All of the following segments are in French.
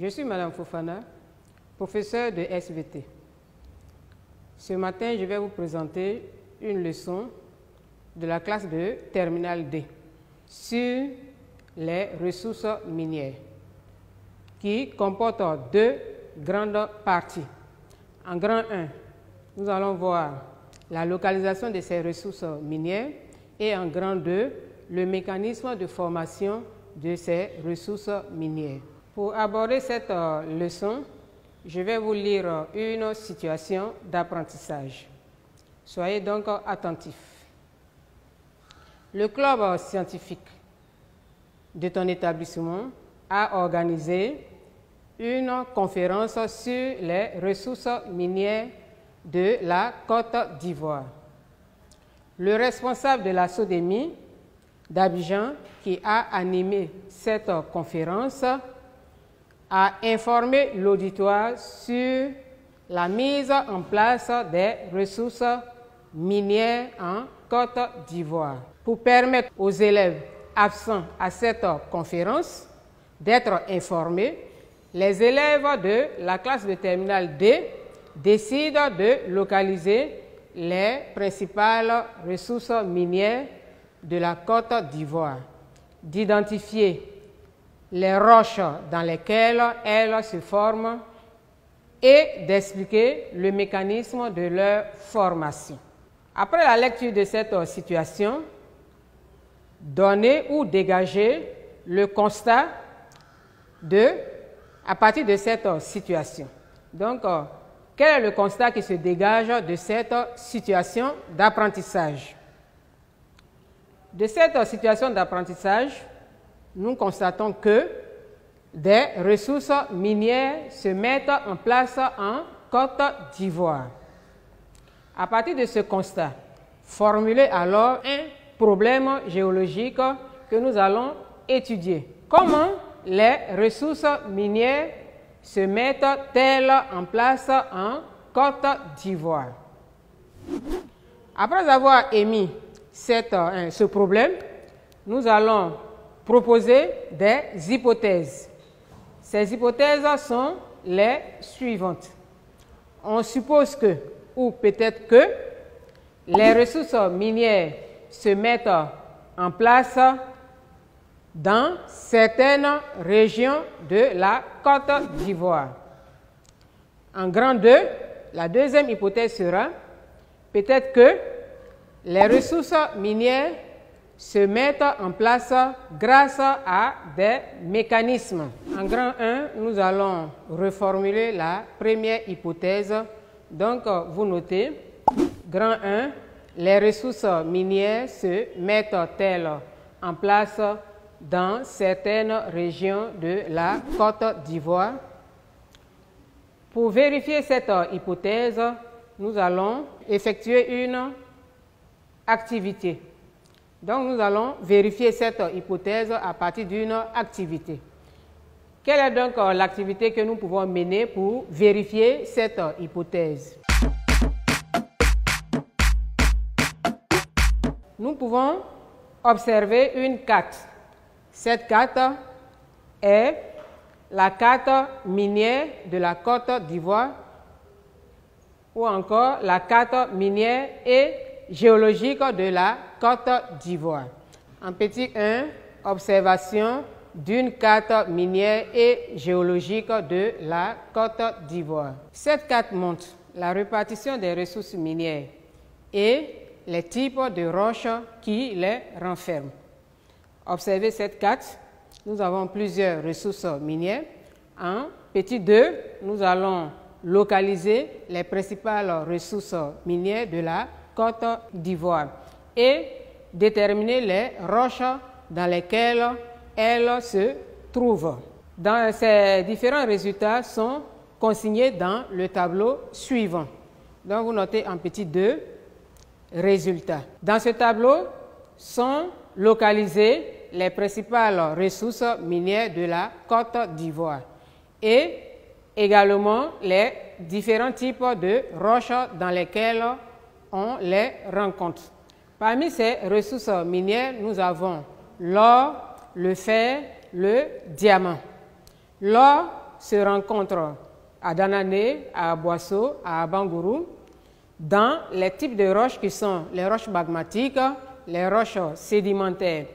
Je suis Madame Fofana, professeure de SVT. Ce matin, je vais vous présenter une leçon de la classe de Terminale D sur les ressources minières qui comporte deux grandes parties. En grand 1, nous allons voir la localisation de ces ressources minières et en grand 2, le mécanisme de formation de ces ressources minières. Pour aborder cette leçon, je vais vous lire une situation d'apprentissage. Soyez donc attentifs. Le club scientifique de ton établissement a organisé une conférence sur les ressources minières de la Côte d'Ivoire. Le responsable de la SODEMI d'Abidjan, qui a animé cette conférence, a informé l'auditoire sur la mise en place des ressources minières en Côte d'Ivoire. Pour permettre aux élèves absents à cette conférence d'être informés, les élèves de la classe de Terminale D décident de localiser les principales ressources minières de la Côte d'Ivoire, d'identifier les roches dans lesquelles elles se forment et d'expliquer le mécanisme de leur formation. Après la lecture de cette situation, donnez ou dégagez le constat à partir de cette situation. Donc, quel est le constat qui se dégage de cette situation d'apprentissage? De cette situation d'apprentissage, nous constatons que des ressources minières se mettent en place en Côte d'Ivoire. À partir de ce constat, formulez alors un problème géologique que nous allons étudier. Comment les ressources minières se mettent-elles en place en Côte d'Ivoire? Après avoir émis ce problème, nous allons proposer des hypothèses. Ces hypothèses sont les suivantes. On suppose que, ou peut-être que, les ressources minières se mettent en place dans certaines régions de la Côte d'Ivoire. En grand 2, la deuxième hypothèse sera peut-être que les ressources minières se mettent en place grâce à des mécanismes. En grand 1, nous allons reformuler la première hypothèse. Donc, vous notez, grand 1, les ressources minières se mettent-elles en place dans certaines régions de la Côte d'Ivoire? Pour vérifier cette hypothèse, nous allons effectuer une activité. Donc, nous allons vérifier cette hypothèse à partir d'une activité. Quelle est donc l'activité que nous pouvons mener pour vérifier cette hypothèse? Nous pouvons observer une carte. Cette carte est la carte minière de la Côte d'Ivoire ou encore la carte minière et géologique de la Côte d'Ivoire. En petit 1, observation d'une carte minière et géologique de la Côte d'Ivoire. Cette carte montre la répartition des ressources minières et les types de roches qui les renferment. Observez cette carte. Nous avons plusieurs ressources minières. En petit 2, nous allons localiser les principales ressources minières de la Côte d'Ivoire et déterminer les roches dans lesquelles elles se trouvent. Ces différents résultats sont consignés dans le tableau suivant. Donc, vous notez en petit 2, résultats. Dans ce tableau sont localisées les principales ressources minières de la Côte d'Ivoire et également les différents types de roches dans lesquelles on les rencontre. Parmi ces ressources minières, nous avons l'or, le fer, le diamant. L'or se rencontrent à Danané, à Boisseau, à Bangourou, dans les types de roches qui sont les roches magmatiques, les roches sédimentaires.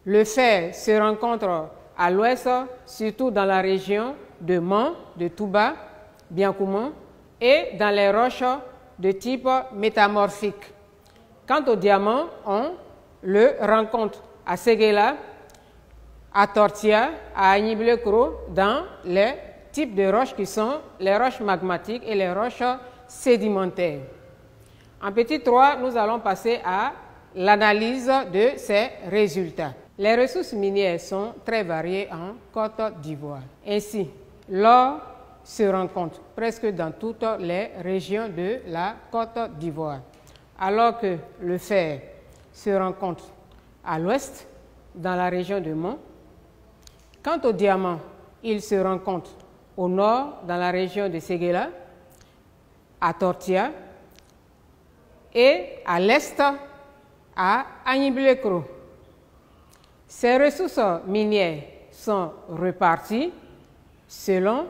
Le fer se rencontre à l'ouest, surtout dans la région de Mans, de Touba, Biancoumont, et dans les roches de type métamorphique. Quant au diamant, on le rencontre à Séguéla, à Tortilla, à Agny-Bleucros, dans les types de roches qui sont les roches magmatiques et les roches sédimentaires. En petit 3, nous allons passer à l'analyse de ces résultats. Les ressources minières sont très variées en Côte d'Ivoire. Ainsi, l'or se rencontre presque dans toutes les régions de la Côte d'Ivoire, alors que le fer se rencontre à l'ouest, dans la région de Mans. Quant au diamant, il se rencontre au nord, dans la région de Séguéla, à Tortilla, et à l'est, à Agny-Bleucros. Ces ressources minières sont réparties selon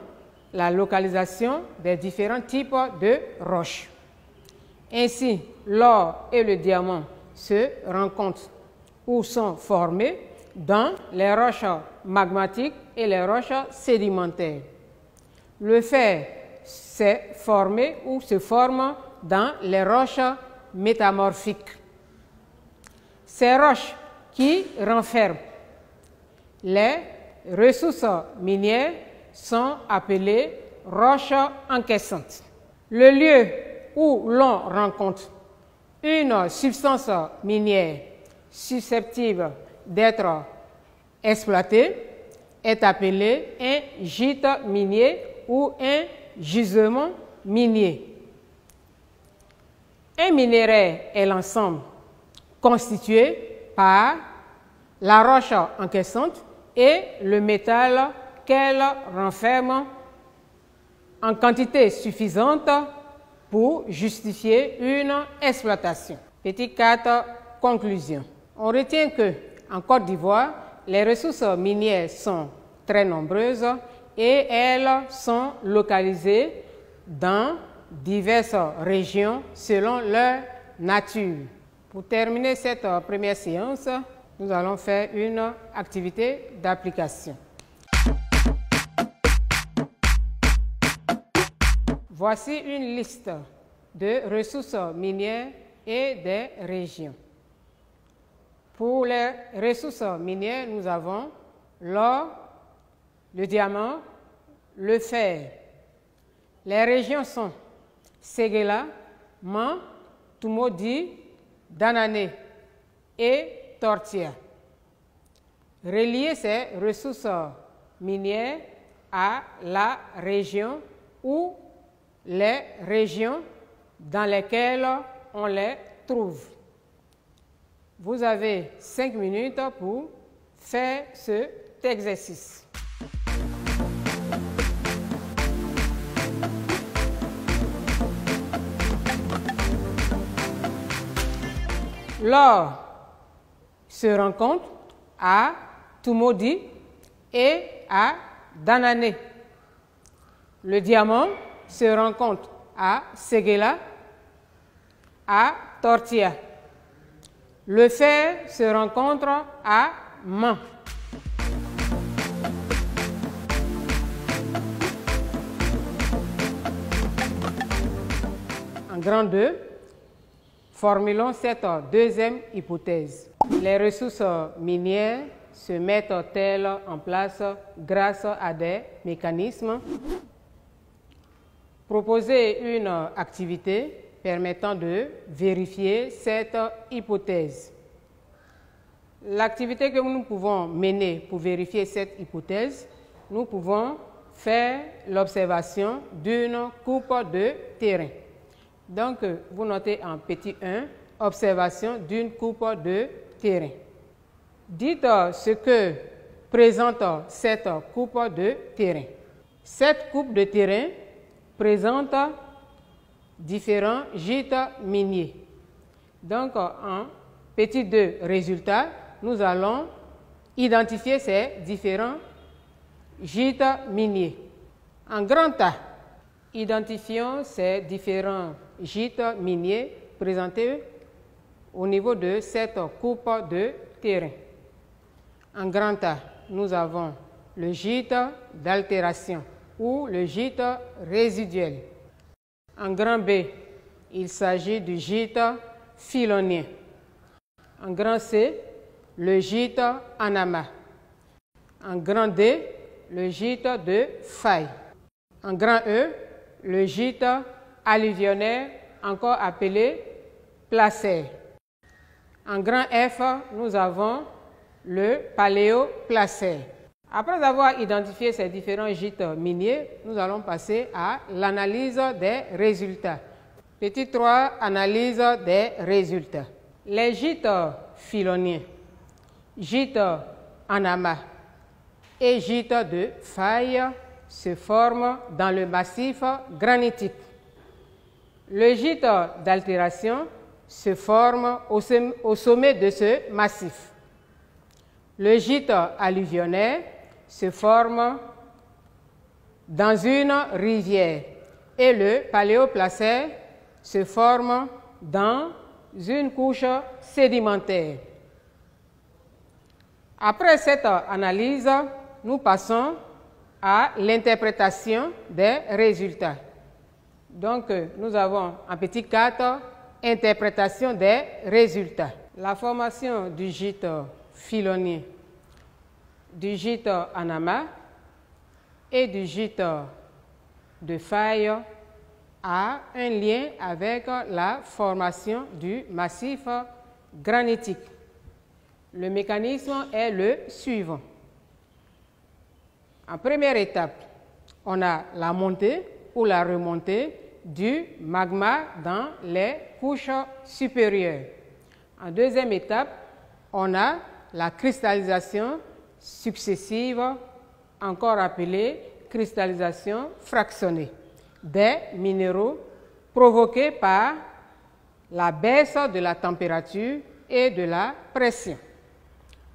la localisation des différents types de roches. Ainsi, l'or et le diamant se rencontrent ou sont formés dans les roches magmatiques et les roches sédimentaires. Le fer s'est formé ou se forme dans les roches métamorphiques. Ces roches qui renferment les ressources minières sont appelées roches encaissantes. Le lieu où l'on rencontre une substance minière susceptible d'être exploitée est appelé un gîte minier ou un gisement minier. Un minéraire est l'ensemble constitué par la roche encaissante et le métal qu'elle renferme en quantité suffisante pour justifier une exploitation. Petit 4, conclusion. On retient que en Côte d'Ivoire, les ressources minières sont très nombreuses et elles sont localisées dans diverses régions selon leur nature. Pour terminer cette première séance, nous allons faire une activité d'application. Voici une liste de ressources minières et des régions. Pour les ressources minières, nous avons l'or, le diamant, le fer. Les régions sont Séguéla, Mans, Toumoudi, Danané et Tortilla. Relier ces ressources minières à la région ou les régions dans lesquelles on les trouve. Vous avez 5 minutes pour faire cet exercice. L'or se rencontre à Toumoudi et à Danané. Le diamant se rencontre à Séguéla, à Tortilla. Le fer se rencontre à Mans. En grand 2, formulons cette deuxième hypothèse. Les ressources minières se mettent-elles en place grâce à des mécanismes? Proposez une activité permettant de vérifier cette hypothèse. L'activité que nous pouvons mener pour vérifier cette hypothèse, nous pouvons faire l'observation d'une coupe de terrain. Donc, vous notez en petit 1, observation d'une coupe de terrain. Dites ce que présente cette coupe de terrain. Cette coupe de terrain présente différents gîtes miniers. Donc, en petit 2 résultats, nous allons identifier ces différents gîte minier. En grand A, identifions ces différents gîtes miniers présentés au niveau de cette coupe de terrain. En grand A, nous avons le gîte d'altération ou le gîte résiduel. En grand B, il s'agit du gîte filonien. En grand C, le gîte en amas. En grand D, le gîte de faille. En grand E, le gîte alluvionnaire, encore appelé placère. En grand F, nous avons le paléoplacère. Après avoir identifié ces différents gîtes miniers, nous allons passer à l'analyse des résultats. Petit 3, analyse des résultats. Les gîtes filoniens, gîtes en amas et gîtes de faille se forment dans le massif granitique. Le gîte d'altération se forme au sommet de ce massif. Le gîte alluvionnaire se forme dans une rivière et le paléoplacère se forme dans une couche sédimentaire. Après cette analyse, nous passons à l'interprétation des résultats. Donc, nous avons en petit 4, interprétation des résultats. La formation du gîte filonien, du gîte en amas et du gîte de faille a un lien avec la formation du massif granitique. Le mécanisme est le suivant. En première étape, on a la montée ou la remontée du magma dans les couches supérieures. En deuxième étape, on a la cristallisation successive, encore appelée cristallisation fractionnée, des minéraux provoqués par la baisse de la température et de la pression.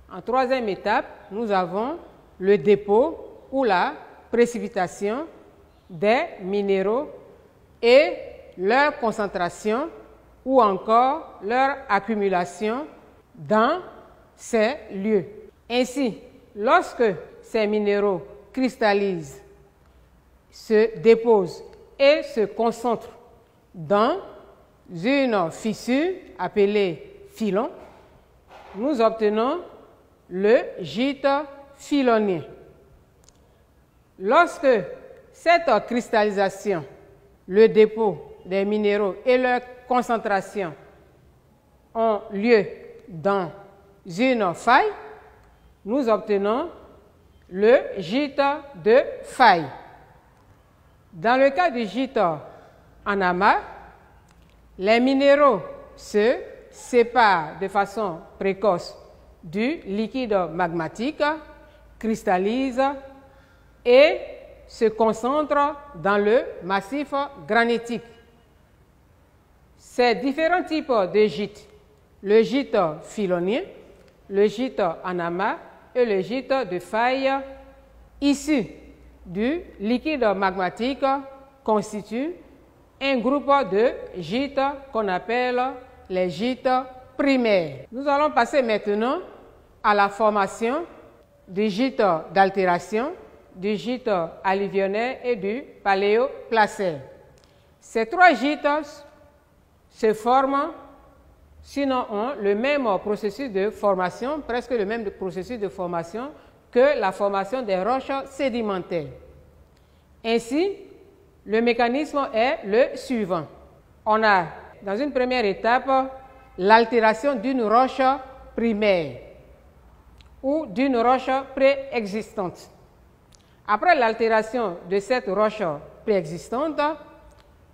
En troisième étape, nous avons le dépôt ou la précipitation des minéraux et leur concentration ou encore leur accumulation dans ces lieux. Ainsi, lorsque ces minéraux cristallisent, se déposent et se concentrent dans une fissure appelée filon, nous obtenons le gîte filonien. Lorsque cette cristallisation, le dépôt des minéraux et leur concentration ont lieu dans une faille, nous obtenons le gîte de faille. Dans le cas du gîte en amas, les minéraux se séparent de façon précoce du liquide magmatique, cristallisent et se concentrent dans le massif granitique. Ces différents types de gîtes, le gîte filonien, le gîte en amas et le gîte de faille issus du liquide magmatique constituent un groupe de gîtes qu'on appelle les gîtes primaires. Nous allons passer maintenant à la formation du gîte d'altération, du gîte alluvionnaire et du paléoplacère. Ces trois gîtes se forment, sinon ont le même processus de formation, presque le même processus de formation que la formation des roches sédimentaires. Ainsi, le mécanisme est le suivant. On a, dans une première étape, l'altération d'une roche primaire ou d'une roche préexistante. Après l'altération de cette roche préexistante,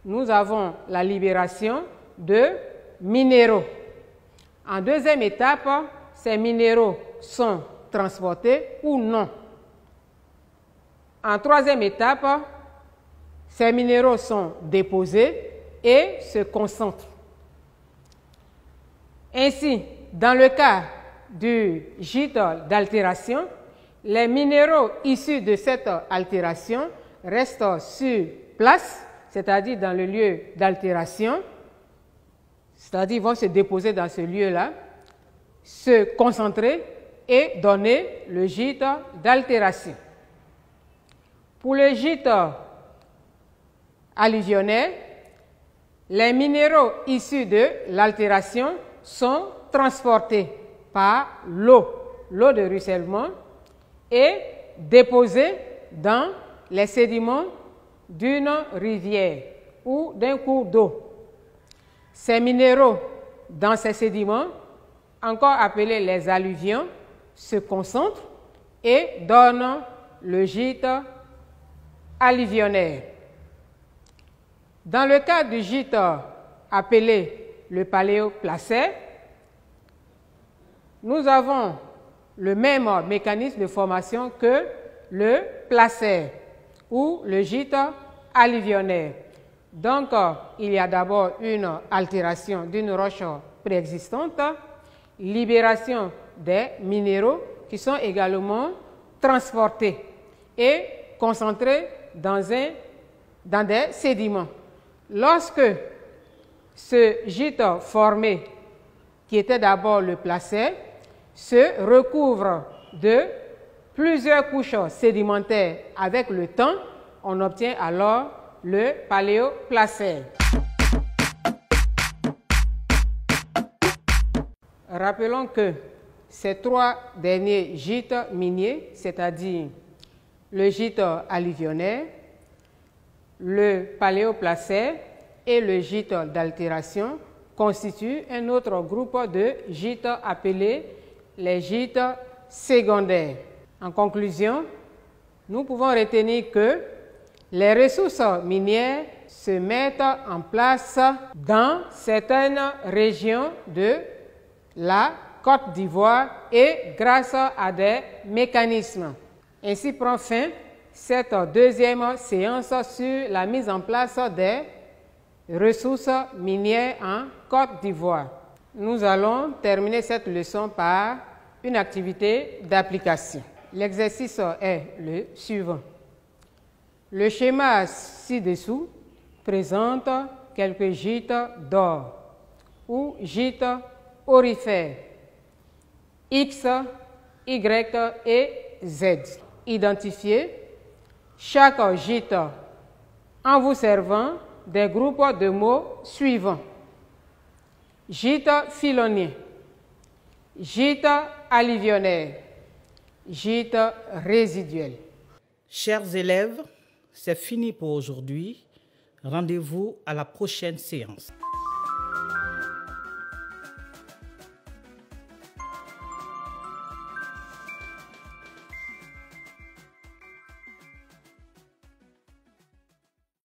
nous avons la libération de minéraux. En deuxième étape, ces minéraux sont transportés ou non. En troisième étape, ces minéraux sont déposés et se concentrent. Ainsi, dans le cas du gîte d'altération, Les minéraux issus de cette altération restent sur place, c'est-à-dire dans le lieu d'altération, c'est-à-dire vont se déposer dans ce lieu-là, se concentrer et donner le gîte d'altération. Pour le gîte alluvionnaire, les minéraux issus de l'altération sont transportés par l'eau de ruissellement et déposés dans les sédiments d'une rivière ou d'un cours d'eau. Ces minéraux dans ces sédiments, encore appelés les alluvions, se concentrent et donnent le gîte alluvionnaire. Dans le cas du gîte appelé le paléoplacé, nous avons le même mécanisme de formation que le placé ou le gîte alluvionnaire. Donc, il y a d'abord une altération d'une roche préexistante, libération des minéraux qui sont également transportés et concentrés dans des sédiments. Lorsque ce gîte formé, qui était d'abord le placé, se recouvre de plusieurs couches sédimentaires avec le temps, on obtient alors le paléoplacé. Rappelons que ces trois derniers gîtes miniers, c'est-à-dire le gîte alluvionnaire, le paléoplacé et le gîte d'altération, constituent un autre groupe de gîtes appelés les gîtes secondaires. En conclusion, nous pouvons retenir que les ressources minières se mettent en place dans certaines régions de la Côte d'Ivoire et grâce à des mécanismes. Ainsi prend fin cette deuxième séance sur la mise en place des ressources minières en Côte d'Ivoire. Nous allons terminer cette leçon par une activité d'application. L'exercice est le suivant. Le schéma ci-dessous présente quelques gîtes d'or ou gîtes aurifères X, Y et Z. Identifiez chaque gîte en vous servant des groupes de mots suivants. Gîte filonien, gîte alluvionnaire, gîte résiduel. Chers élèves, c'est fini pour aujourd'hui. Rendez-vous à la prochaine séance.